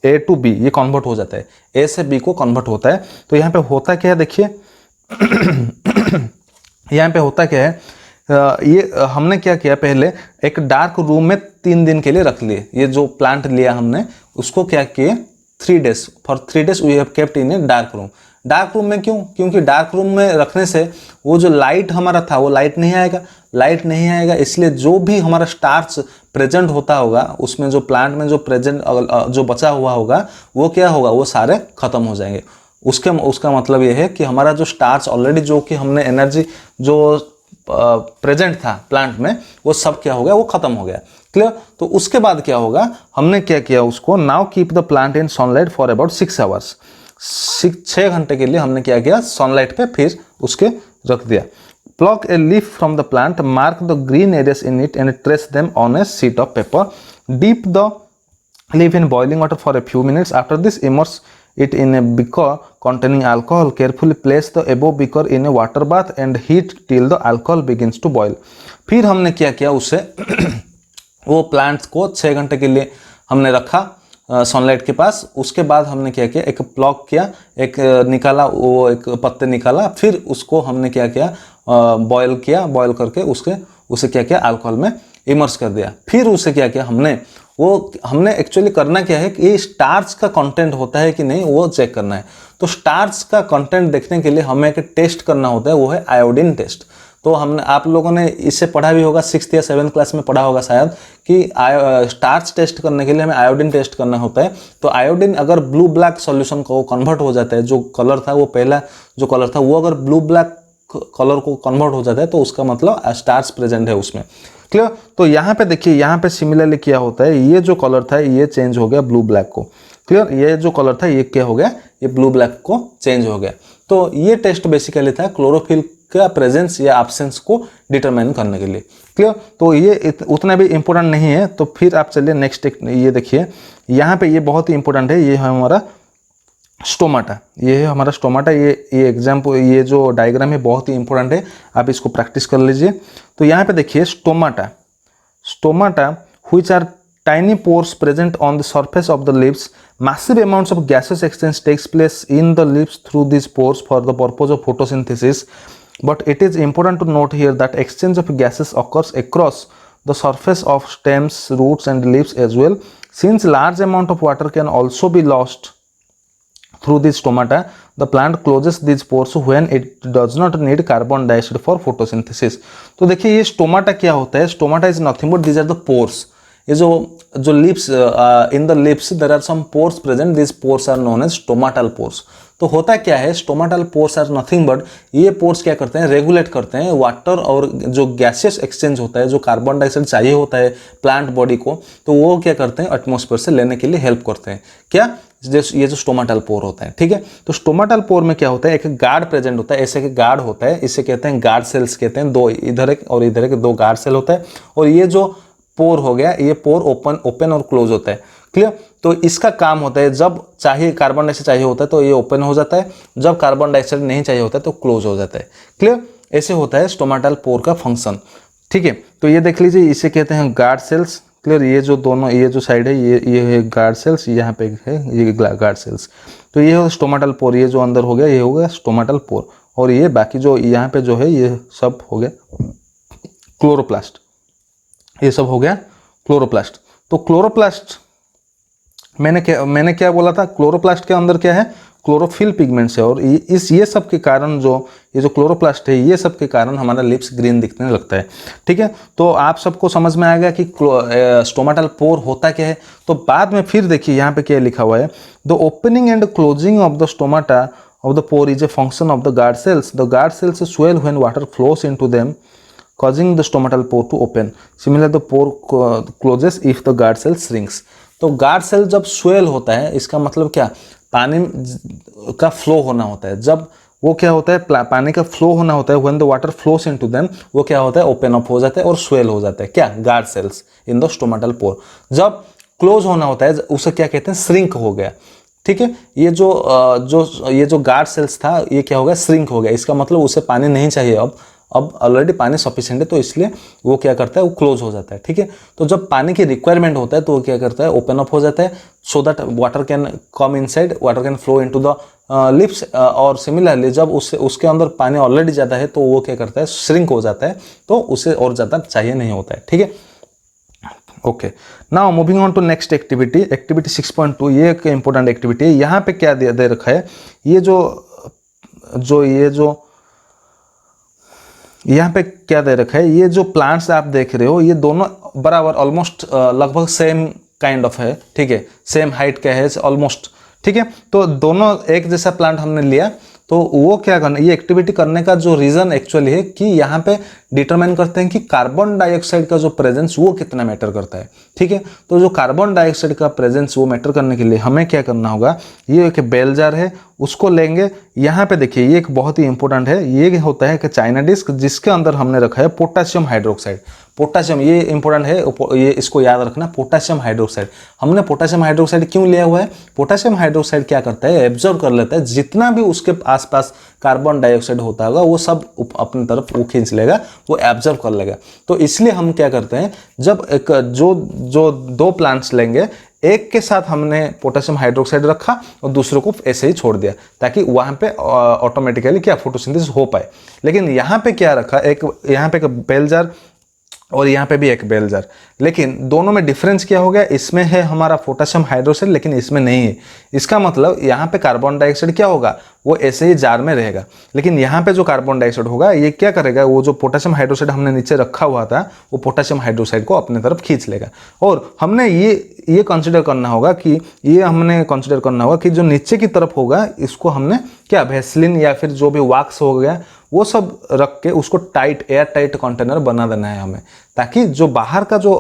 A to B ये कन्वर्ट हो जाता है, A से B को कन्वर्ट होता है। तो यहाँ पे होता क्या है देखिए यहाँ पे होता क्या है, ये हमने क्या किया, पहले एक डार्क रूम में 3 दिन के लिए रख लिए। ये जो प्लांट लिया हमने उसको क्या किए, 3 days, for 3 days we have kept in a dark room. Dark room में क्यों, क्योंकि डार्क रूम में रखने से वो जो लाइट हमारा था वो लाइट नहीं आएगा, इसलिए जो भी हमारा स्टार्च प्रेजेंट होता होगा उसमें, जो प्लांट में जो बचा हुआ होगा वो क्या होगा, वो सारे खत्म हो जाएंगे। उसका मतलब ये है कि हमारा जो स्टार्च ऑलरेडी जो कि हमने एनर्जी जो प्रेजेंट था प्लांट में वो सब क्या हो गया, वो खत्म हो गया, क्लियर। तो उसके बाद क्या होगा, हमने क्या किया उसको, now keep the plant in sunlight for about 6 hours, 6 घंटे के लिए हमने क्या किया, सनलाइट पे फिर उसके रख दिया। Pluck a leaf from the plant, mark the green areas in it and trace them on a sheet of paper. Dip the leaf in boiling water for a few minutes. After this, immerse it in a beaker containing alcohol. Carefully place the above beaker in a water bath and heat till the alcohol begins to boil. फिर हमने क्या किया, उसे वो प्लांट्स को 6 घंटे के लिए हमने रखा सनलाइट के पास। उसके बाद हमने क्या किया, एक प्लॉक किया, एक निकाला, वो एक पत्ते निकाला, फिर उसको हमने क्या किया, बॉयल किया, बॉयल करके उसे क्या किया, अल्कोहल में इमर्स कर दिया। फिर उसे क्या किया हमने एक्चुअली करना क्या है कि ये स्टार्च का कंटेंट होता है कि नहीं वो चेक करना है। तो स्टार्च का कंटेंट देखने के लिए हमें एक टेस्ट करना होता है, वो है आयोडीन टेस्ट। तो हमने, आप लोगों ने इससे पढ़ा भी होगा, 6th या 7th क्लास में पढ़ा होगा शायद, कि स्टार्च टेस्ट करने के लिए हमें आयोडीन टेस्ट करना होता है। तो आयोडीन अगर ब्लू ब्लैक सॉल्यूशन को कन्वर्ट हो जाता है, जो कलर था वो पहला जो कलर था वो अगर ब्लू ब्लैक कलर को कन्वर्ट हो जाता है तो उसका मतलब स्टार्च प्रेजेंट है उसमें, क्लियर। तो यहाँ पे देखिए, यहाँ पे सिमिलरली क्या होता है, ये जो कलर था ये चेंज हो गया ब्लू ब्लैक को, क्लियर। ये जो कलर था ये क्या हो गया, ये ब्लू ब्लैक को चेंज हो गया। तो ये टेस्ट बेसिकली था क्लोरोफिल का प्रेजेंस या एब्सेंस को डिटरमाइन करने के लिए, क्लियर। तो ये उतना भी इंपॉर्टेंट नहीं है। तो फिर आप चलिए नेक्स्ट, ये देखिए यहाँ पे ये बहुत ही इंपॉर्टेंट है, ये है हमारा स्टोमाटा, ये है हमारा स्टोमाटा। ये एग्जाम्पल, ये जो डायग्राम है बहुत ही इंपॉर्टेंट है, आप इसको प्रैक्टिस कर लीजिए। तो यहाँ पे देखिए stomata which are tiny pores present on the surface of the leaves. Massive amounts of gaseous exchange takes place in the leaves through these pores for the purpose of photosynthesis. But it is important to note here that exchange of gases occurs across the surface of stems, roots and leaves as well. Since large amount of water can also be lost through the stomata, the plant closes these pores when it does not need carbon dioxide for photosynthesis. तो देखिए ये स्टोमाटा क्या होता है, stomata is nothing but these are the pores. ये जो lips, in the lips there are some pores present, this pores are known as stomatal pores. तो होता क्या है, stomatal pores are nothing but, ये पोर्स क्या करते हैं, रेगुलेट करते हैं वाटर और जो गैसियस एक्सचेंज होता है, जो कार्बन डाइऑक्साइड चाहिए होता है प्लांट बॉडी को, तो वो क्या करते हैं, एटमॉस्फेयर से लेने के लिए हेल्प करते हैं. क्या, ये जो स्टोमाटल पोर होता है. ठीक है, तो स्टोमाटल पोर में क्या होता है, एक गार्ड प्रेजेंट होता है, ऐसे गार्ड होता है, इसे कहते हैं गार्ड सेल्स कहते हैं. दो इधर एक और इधर एक, दो गार्ड सेल होता है. और ये जो पोर हो गया, ये पोर ओपन और क्लोज होता है. क्लियर. तो इसका काम होता है, जब चाहिए कार्बन डाइऑक्साइड चाहिए होता है तो ये ओपन हो जाता है, जब कार्बन डाइऑक्साइड नहीं चाहिए होता है तो क्लोज हो जाता है. क्लियर. ऐसे होता है स्टोमाटल पोर का फंक्शन. ठीक है, तो ये देख लीजिए, इसे कहते हैं गार्ड सेल्स. क्लियर. ये जो दोनों, ये जो साइड है, ये है गार्ड सेल्स, यहाँ पे है ये गार्ड सेल्स. तो ये हो स्टोमाटल पोर, ये जो अंदर हो गया ये हो गया स्टोमाटल पोर. और ये बाकी जो यहाँ पे जो है ये सब हो गया क्लोरोप्लास्ट. ये सब हो गया क्लोरोप्लास्ट. तो क्लोरोप्लास्ट मैंने क्या बोला था, क्लोरोप्लास्ट के अंदर क्या है, क्लोरोफिल पिगमेंट्स है. और ये सब के कारण ये जो क्लोरोप्लास्ट है, ये सब के कारण हमारा लिप्स ग्रीन दिखने लगता है. ठीक है, तो आप सबको समझ में आ गया कि स्टोमाटल पोर होता क्या है. तो बाद में फिर देखिए यहाँ पे क्या लिखा हुआ है, the opening and closing of the stomata of the pour is a function of the guard cells. The guard cells swell when water flows into them causing the stomatal pore to open. Similarly, the pore closes if the guard cell shrinks. तो गार्ड सेल जब स्वेल होता है, इसका मतलब क्या, पानी का फ्लो होना होता है. जब वो क्या होता है, पानी का फ्लो होना होता है, when the water flows into them, वो क्या होता है, ओपन अप हो जाता है और स्वेल हो जाता है. क्या, guard cells in the stomatal pore. जब क्लोज होना होता है, उसे क्या कहते हैं, श्रिंक हो गया. ठीक है, ये जो गार्ड सेल्स था, ये क्या हो गया, श्रिंक हो गया. इसका मतलब उसे पानी नहीं चाहिए, अब ऑलरेडी पानी सफिशिएंट है, तो इसलिए वो क्या करता है, वो क्लोज हो जाता है. ठीक है, तो जब पानी की रिक्वायरमेंट होता है तो वो क्या करता है, ओपन अप हो जाता है, so that water can come inside, water can flow into the lips. और सिमिलरली जब उसके अंदर पानी ऑलरेडी ज़्यादा है तो वो क्या करता है, श्रिंक हो जाता है, तो उसे और ज़्यादा चाहिए नहीं होता है. ठीक है, okay. Now moving on to next activity, activity 6.2. ये एक इंपॉर्टेंट एक्टिविटी है. यहाँ पे क्या दे रखा है, ये जो यहाँ पे क्या दे रखा है, ये जो प्लांट्स आप देख रहे हो, ये दोनों बराबर ऑलमोस्ट लगभग सेम काइंड ऑफ है. ठीक है, सेम हाइट का है ऑलमोस्ट. ठीक है, तो दोनों एक जैसा प्लांट हमने लिया. तो वो क्या करना, ये एक्टिविटी करने का जो रीज़न एक्चुअली है कि यहाँ पे डिटरमाइन करते हैं कि कार्बन डाइऑक्साइड का जो प्रेजेंस वो कितना मैटर करता है. ठीक है, तो जो कार्बन डाइऑक्साइड का प्रेजेंस वो मैटर करने के लिए हमें क्या करना होगा, ये एक बेल जार है, उसको लेंगे. यहाँ पे देखिए, ये एक बहुत ही इंपॉर्टेंट है, ये होता है कि चाइना डिस्क, जिसके अंदर हमने रखा है पोटेशियम हाइड्रोक्साइड. पोटेशियम, ये इंपॉर्टेंट है, ये इसको याद रखना, पोटेशियम हाइड्रोक्साइड. हमने पोटेशियम हाइड्रोक्साइड क्यों लिया हुआ है, पोटेशियम हाइड्रोक्साइड क्या करता है, एब्जॉर्ब कर लेता है जितना भी उसके आसपास कार्बन डाइऑक्साइड होता होगा, वो सब अपनी तरफ वो खींच लेगा, वो एब्जॉर्ब कर लेगा. तो इसलिए हम क्या करते हैं, जब एक जो दो प्लांट्स लेंगे, एक के साथ हमने पोटेशियम हाइड्रोक्साइड रखा और दूसरे को ऐसे ही छोड़ दिया, ताकि वहाँ पे ऑटोमेटिकली क्या फोटोसिंथेसिस हो पाए. लेकिन यहाँ पे क्या रखा, यहाँ पे एक बेल जार और यहाँ पे भी एक बेल जार. लेकिन दोनों में डिफरेंस क्या हो गया, इसमें है हमारा पोटेशियम हाइड्रोक्साइड लेकिन इसमें नहीं है. इसका मतलब यहाँ पे कार्बन डाइऑक्साइड क्या होगा, वो ऐसे ही जार में रहेगा. लेकिन यहाँ पे जो कार्बन डाइऑक्साइड होगा, ये क्या करेगा, वो जो पोटेशियम हाइड्रोक्साइड हमने नीचे रखा हुआ था, वो पोटेशियम हाइड्रोक्साइड को अपने तरफ खींच लेगा. और हमने ये कंसिडर करना होगा कि जो नीचे की तरफ होगा, इसको हमने क्या, वैसलीन या फिर जो भी वैक्स हो गया, वो सब रख के उसको एयर टाइट कंटेनर बना देना है हमें, ताकि जो बाहर का जो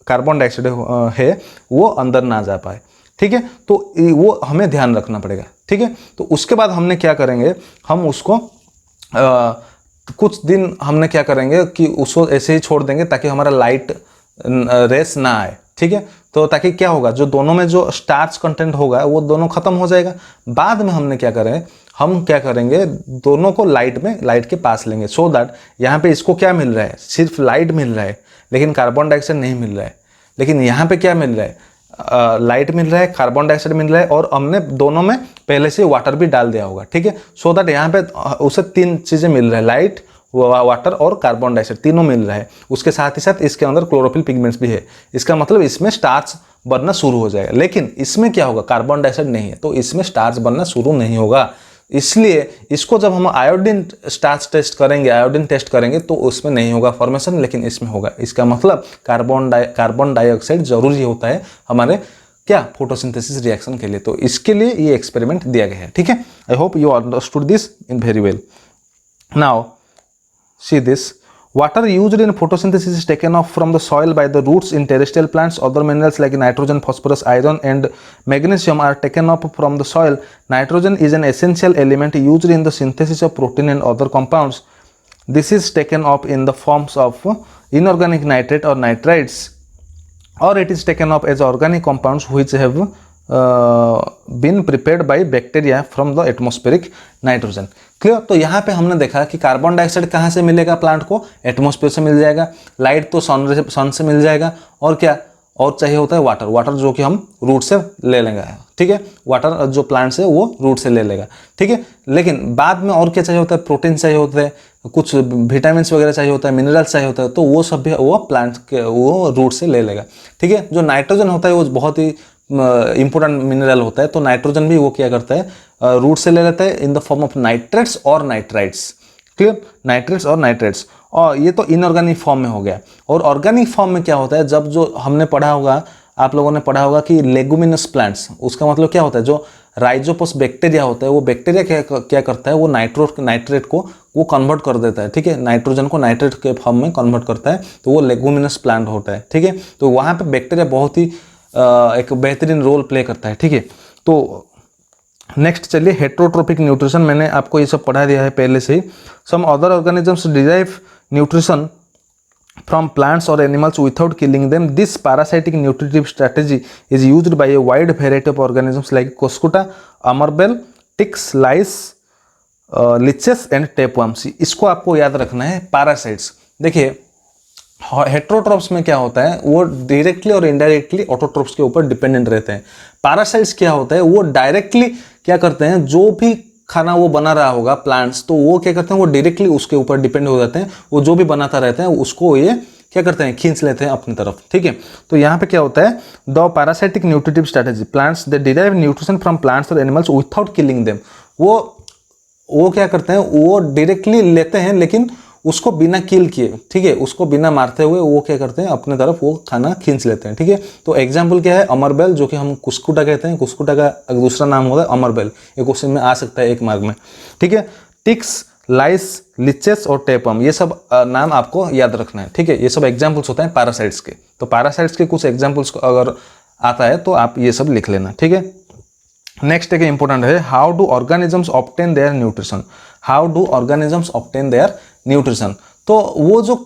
कार्बन डाइऑक्साइड है वो अंदर ना जा पाए. ठीक है, तो वो हमें ध्यान रखना पड़ेगा. ठीक है, तो उसके बाद हमने क्या करेंगे, हम उसको कुछ दिन हमने क्या करेंगे कि उसको ऐसे ही छोड़ देंगे, ताकि हमारा लाइट रेस ना आए. ठीक है, तो ताकि क्या होगा, जो दोनों में जो स्टार्च कंटेंट होगा वो दोनों खत्म हो जाएगा. बाद में हम क्या करेंगे, दोनों को लाइट के पास लेंगे, सो दैट यहाँ पे इसको क्या मिल रहा है, सिर्फ लाइट मिल रहा है, लेकिन कार्बन डाइऑक्साइड नहीं मिल रहा है. लेकिन यहाँ पे क्या मिल रहा है, लाइट मिल रहा है, कार्बन डाइऑक्साइड मिल रहा है, और हमने दोनों में पहले से वाटर भी डाल दिया होगा. ठीक है, सो दैट यहाँ पे उसे तीन चीज़ें मिल रहा है, लाइट, वाटर और कार्बन डाइऑक्साइड तीनों मिल रहा है। उसके साथ ही साथ इसके अंदर क्लोरोफिल पिगमेंट्स भी है। इसका मतलब इसमें स्टार्च बनना शुरू हो जाएगा। लेकिन इसमें क्या होगा, कार्बन डाइऑक्साइड नहीं है, तो इसमें स्टार्च बनना शुरू नहीं होगा। इसलिए इसको जब हम आयोडीन स्टार्च टेस्ट करेंगे, आयोडीन टेस्ट करेंगे, तो उसमें नहीं होगा फॉर्मेशन, लेकिन इसमें होगा। इसका मतलब कार्बन डाइऑक्साइड जरूरी होता है हमारे क्या, फोटोसिंथेसिस रिएक्शन के लिए। तो इसके लिए ये एक्सपेरिमेंट दिया गया है। ठीक है, I hope you understood this in very well. Now see this, water used in photosynthesis is taken off from the soil by the roots in terrestrial plants. Other minerals like nitrogen, phosphorus, iron and magnesium are taken up from the soil. Nitrogen is an essential element used in the synthesis of protein and other compounds. This is taken up in the forms of inorganic nitrate or nitrites, or it is taken up as organic compounds which have been prepared by bacteria from the atmospheric nitrogen. Clear. तो यहाँ पे हमने देखा कि कार्बन डाइऑक्साइड कहाँ से मिलेगा प्लांट को, एटमॉस्फेयर से मिल जाएगा। लाइट तो सन से मिल जाएगा। और क्या और चाहिए होता है, वाटर। वाटर जो कि हम रूट से ले लेंगे। ठीक है, वाटर जो प्लांट से वो रूट से ले लेगा। ठीक है, लेकिन बाद में और क्या चाहिए होता है, प्रोटीन चाहिए होता है, कुछ विटामिन वगैरह चाहिए होता है, मिनरल्स चाहिए होता है, तो वो सब भी वो प्लांट के वो रूट से ले लेगा। ठीक है, जो नाइट्रोजन होता है वो बहुत ही इंपॉर्टेंट मिनरल होता है, तो नाइट्रोजन भी वो क्या करता है, रूट से ले लेता है इन द फॉर्म ऑफ नाइट्रेट्स और नाइट्राइट्स। क्लियर, नाइट्रेट्स और नाइट्रेट्स। और ये तो इनऑर्गेनिक फॉर्म में हो गया। और ऑर्गेनिक फॉर्म में क्या होता है, जब जो हमने पढ़ा होगा, आप लोगों ने पढ़ा होगा कि लेगुमिनस प्लांट्स, उसका मतलब क्या होता है, जो राइजोपस बैक्टीरिया होता है, वो बैक्टीरिया क्या करता है, वो नाइट्रेट को वो कन्वर्ट कर देता है। ठीक है, नाइट्रोजन को नाइट्रेट के फॉर्म में कन्वर्ट करता है, तो वो लेगुमिनस प्लांट होता है। ठीक है, तो वहाँ पे बैक्टीरिया बहुत ही एक बेहतरीन रोल प्ले करता है। ठीक है, तो नेक्स्ट चलिए हेट्रोट्रोपिक न्यूट्रिशन। मैंने आपको ये सब पढ़ा दिया है पहले से ही। Some other organisms derive nutrition from plants or animals without killing them. This parasitic nutritive strategy is used by a wide variety of organisms like Cuscuta, amarbel, ticks, lice, liches and tapeworms. इसको आपको याद रखना है। पैरासाइट्स, देखिए हेट्रोट्रोप्स में क्या होता है, वो डायरेक्टली और इनडायरेक्टली ऑटोट्रोप्स के ऊपर डिपेंडेंट रहते हैं। पैरासाइट्स क्या होता है, वो डायरेक्टली क्या करते हैं, जो भी खाना वो बना रहा होगा प्लांट्स, तो वो क्या करते हैं, वो डायरेक्टली उसके ऊपर डिपेंड हो जाते हैं। वो जो भी बनाता रहता है उसको ये क्या करते हैं, खींच लेते हैं अपनी तरफ। ठीक है, तो यहाँ पे क्या होता है, the parasitic nutritive strategy plants they derive nutrition from plants और एनिमल्स विथआउट किलिंग देम। वो क्या करते हैं, वो डायरेक्टली लेते हैं लेकिन उसको बिना किल किए, ठीक है, उसको बिना मारते हुए वो क्या करते हैं, अपने तरफ वो खाना खींच लेते हैं। ठीक है, तो एग्जाम्पल क्या है, अमरबेल, जो कि हम कुस्कुटा कहते हैं। कुस्कुटा का दूसरा नाम होता है अमरबेल। ये क्वेश्चन में आ सकता है एक मार्क में। ठीक है, टिक्स, लाइस, लिचेस और टेपम, ये सब नाम आपको याद रखना है। ठीक है, ये सब एग्जाम्पल्स होते हैं पैरासाइट्स के। तो पैरासाइट्स के कुछ एग्जाम्पल्स अगर आता है तो आप ये सब लिख लेना। ठीक है, नेक्स्ट एक इंपॉर्टेंट है, how do organisms obtain their nutrition. How do organisms obtain their nutrition. तो वो जो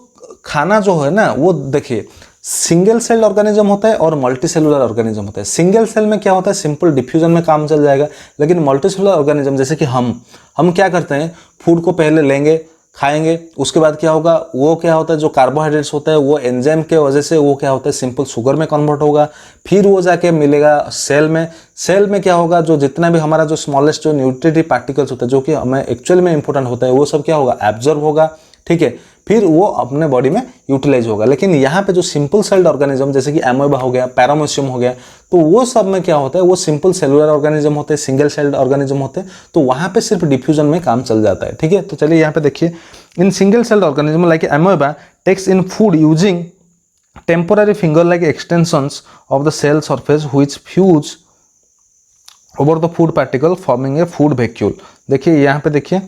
खाना जो है ना, वो देखिए सिंगल सेल ऑर्गेनिज्म होता है और मल्टी सेलुलर ऑर्गेनिज्म होता है। सिंगल सेल में क्या होता है, सिंपल डिफ्यूजन में काम चल जाएगा। लेकिन मल्टी सेलुलर ऑर्गेनिज्म जैसे कि हम क्या करते हैं, फूड को पहले लेंगे, खाएंगे, उसके बाद क्या होगा, वो क्या होता है, जो कार्बोहाइड्रेट्स होता है वो एंजाइम के वजह से वो क्या होता है, सिंपल शुगर में कन्वर्ट होगा। फिर वो जाके मिलेगा सेल में। सेल में क्या होगा, जो जितना भी हमारा जो स्मॉलेस्ट जो न्यूट्रिटिव पार्टिकल्स होता है, जो कि हमें एक्चुअल में इंपॉर्टेंट होता है, वो सब क्या होगा, एब्जॉर्ब होगा। ठीक है, फिर वो अपने बॉडी में यूटिलाइज होगा। लेकिन यहाँ पे जो सिंपल सेल्ड ऑर्गेनिज्म जैसे कि एमोबा हो गया, पैरामीशियम हो गया, तो वो सब में क्या होता है, वो सिंपल सेलुलर ऑर्गेनिज्म होते हैं, सिंगल सेल्ड ऑर्गेनिज्म होते हैं। तो वहाँ पे सिर्फ डिफ्यूजन में काम चल जाता है। ठीक है, तो चलिए यहाँ पे देखिए, in single celled organism like amoeba takes in food using temporary finger like extensions of the cell surface which fuse over the food particle forming a food vacuole. देखिए यहाँ पे देखिए,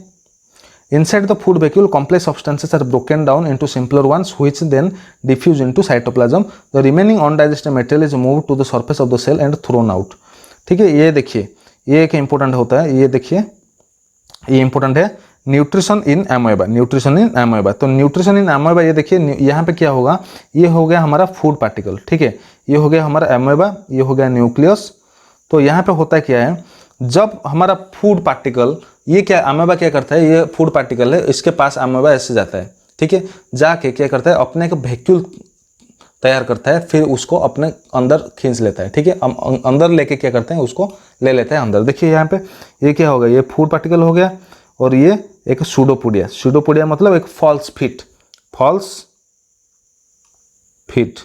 inside the food vacuole complex substances are broken down into simpler ones which then diffuse into cytoplasm. The remaining undigested material is moved to the surface of the cell and thrown out. ठीक है, ये देखिए, ये एक इंपॉर्टेंट होता है। ये देखिए, ये इंपॉर्टेंट है, न्यूट्रिशन इन एमोएबा। न्यूट्रिशन इन एमोएबा, तो न्यूट्रिशन इन एमोएबा, ये देखिए यहाँ पे क्या होगा, ये हो गया हमारा फूड पार्टिकल। ठीक है, ये हो गया हमारा एमोएबा, ये हो गया न्यूक्लियस। तो यहाँ पे होता क्या है, जब हमारा फूड पार्टिकल, ये क्या अमीबा क्या करता है, ये फूड पार्टिकल है, इसके पास अमीबा ऐसे जाता है। ठीक है, जाके क्या करता है, अपने एक वैक्यूल तैयार करता है, फिर उसको अपने अंदर खींच लेता है। ठीक है, अंदर लेके क्या करते हैं, उसको ले लेते हैं अंदर। देखिए यहाँ पे ये क्या हो गया, ये फूड पार्टिकल हो गया और ये एक सूडोपोडिया। सूडोपोडिया मतलब एक false feet, false feet.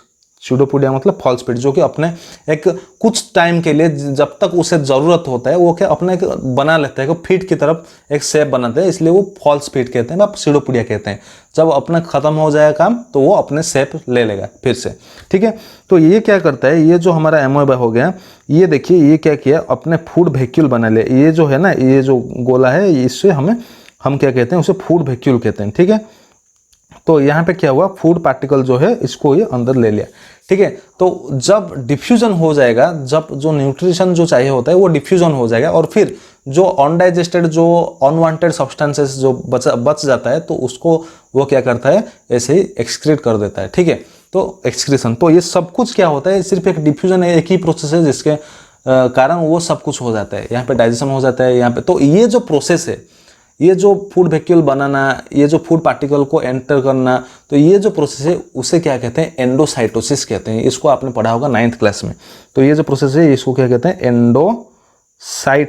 Pseudopodia मतलब फॉल्स फिट, जो कि अपने एक कुछ टाइम के लिए जब तक उसे ज़रूरत होता है वो क्या अपने एक बना लेते हैं, फिट की तरफ एक शेप बनाते हैं, इसलिए वो फॉल्स फिट कहते हैं, आप सूडोपोडिया कहते हैं। जब अपना खत्म हो जाएगा काम तो वो अपने शेप ले लेगा फिर से, ठीक है। तो ये क्या करता है, ये जो हमारा एमोएबा हो गया, ये देखिए ये क्या किया, अपने फूड वैक्यूल बना लिया। ये जो है ना, ये जो गोला है, इससे हम क्या कहते हैं, उसे फूड वैक्यूल कहते हैं, ठीक है। तो यहाँ पे क्या हुआ, फूड पार्टिकल जो है इसको ये अंदर ले लिया, ठीक है। तो जब डिफ्यूजन हो जाएगा, जब जो न्यूट्रिशन जो चाहिए होता है वो डिफ्यूजन हो जाएगा, और फिर जो अनडाइजेस्टेड, जो अनवांटेड सब्सटेंसेस जो बच जाता है, तो उसको वो क्या करता है, ऐसे ही एक्सक्रीट कर देता है, ठीक है। तो एक्सक्रीशन, तो ये सब कुछ क्या होता है, सिर्फ एक डिफ्यूजन है, एक ही प्रोसेस है जिसके कारण वो सब कुछ हो जाता है। यहाँ पे डाइजेशन हो जाता है यहाँ पे। तो ये जो प्रोसेस है, ये जो फूड वैक्यूल बनाना, ये जो फूड पार्टिकल को एंटर करना, तो ये जो प्रोसेस है उसे क्या कहते हैं, एंडोसाइटोसिस कहते हैं। इसको आपने पढ़ा होगा 9th क्लास में। तो ये जो प्रोसेस है इसको क्या कहते हैं, endocytosis.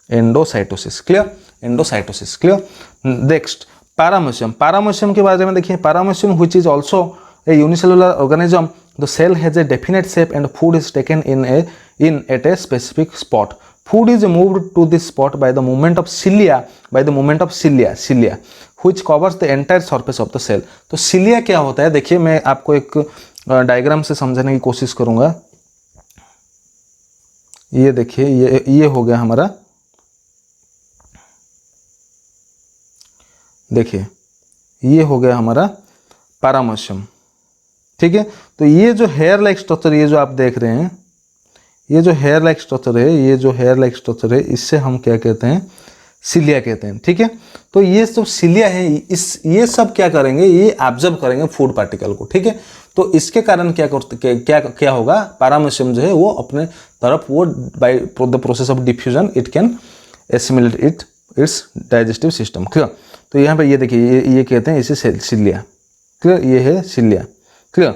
Endocytosis, clear, endocytosis, clear. Next paramecium. Paramecium के बारे में देखिए, paramecium which is also a unicellular organism, the cell has a definite shape and food is taken in at a specific spot. Food is moved to this spot by the movement of cilia, which covers the entire surface of the cell. तो cilia क्या होता है, देखिए मैं आपको एक डायग्राम से समझाने की कोशिश करूंगा। ये देखिए, ये हो गया हमारा, देखिए ये हो गया हमारा पैरामीशियम, ठीक है। तो ये जो हेयर लाइक स्ट्रक्चर, ये जो आप देख रहे हैं, ये जो हेयर लाइक स्ट्रक्चर है, ये जो हेयर लाइक स्ट्रक्चर है, इससे हम क्या कहते हैं, सिलिया कहते हैं, ठीक है। तो ये सब सिलिया है, ये सब क्या करेंगे, ये ऑब्जर्व करेंगे फूड पार्टिकल को, ठीक है। तो इसके कारण क्या होगा, पैरामीशियम जो है वो अपने तरफ वो by the process of diffusion it can assimilate it's digestive system, clear. तो यहाँ पे ये देखिए, ये कहते हैं इसे सिलिया, क्लियर, ये है सिलिया, क्लियर।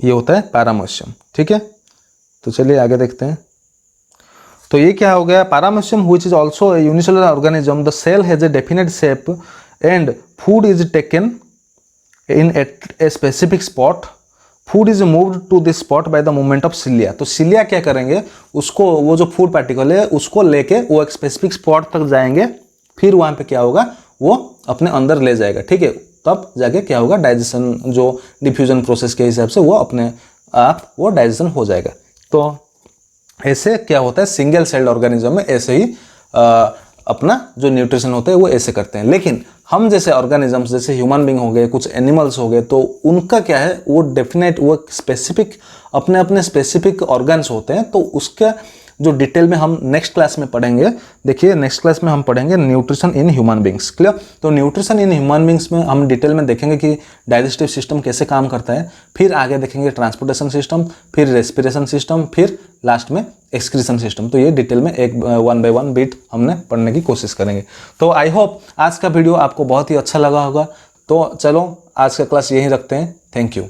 ये होता है पैरामीशियम, ठीक है। तो चलिए आगे देखते हैं। तो ये क्या हो गया, paramecium which is also a unicellular organism, the cell has a definite shape and food is taken in a specific spot. Food is moved to this spot by the movement of cilia. तो सिलिया क्या करेंगे, उसको वो जो फूड पार्टिकल है उसको लेके वो एक स्पेसिफिक स्पॉट तक जाएंगे, फिर वहां पे क्या होगा, वो अपने अंदर ले जाएगा, ठीक है। तब जाके क्या होगा, डाइजेशन, जो डिफ्यूजन प्रोसेस के हिसाब से वो अपने आप वो डाइजेशन हो जाएगा। तो ऐसे क्या होता है, सिंगल सेल्ड ऑर्गेनिज्म में ऐसे ही अपना जो न्यूट्रिशन होता है वो ऐसे करते हैं। लेकिन हम जैसे ऑर्गेनिजम्स, जैसे ह्यूमन बींग हो गए, कुछ एनिमल्स हो गए, तो उनका क्या है, वो डेफिनेट, वो स्पेसिफिक अपने अपने स्पेसिफिक ऑर्गन्स होते हैं। तो उसका जो डिटेल में हम नेक्स्ट क्लास में पढ़ेंगे। देखिए नेक्स्ट क्लास में हम पढ़ेंगे nutrition in human beings, clear. तो न्यूट्रिशन इन ह्यूमन बींग्स में हम डिटेल में देखेंगे कि डाइजेस्टिव सिस्टम कैसे काम करता है, फिर आगे देखेंगे ट्रांसपोर्टेशन सिस्टम, फिर रेस्पिरेशन सिस्टम, फिर लास्ट में एक्सक्रीशन सिस्टम। तो ये डिटेल में एक 1 by 1 बीट हमने पढ़ने की कोशिश करेंगे। तो आई होप आज का वीडियो आपको बहुत ही अच्छा लगा होगा। तो चलो आज का क्लास यहीं रखते हैं। Thank you.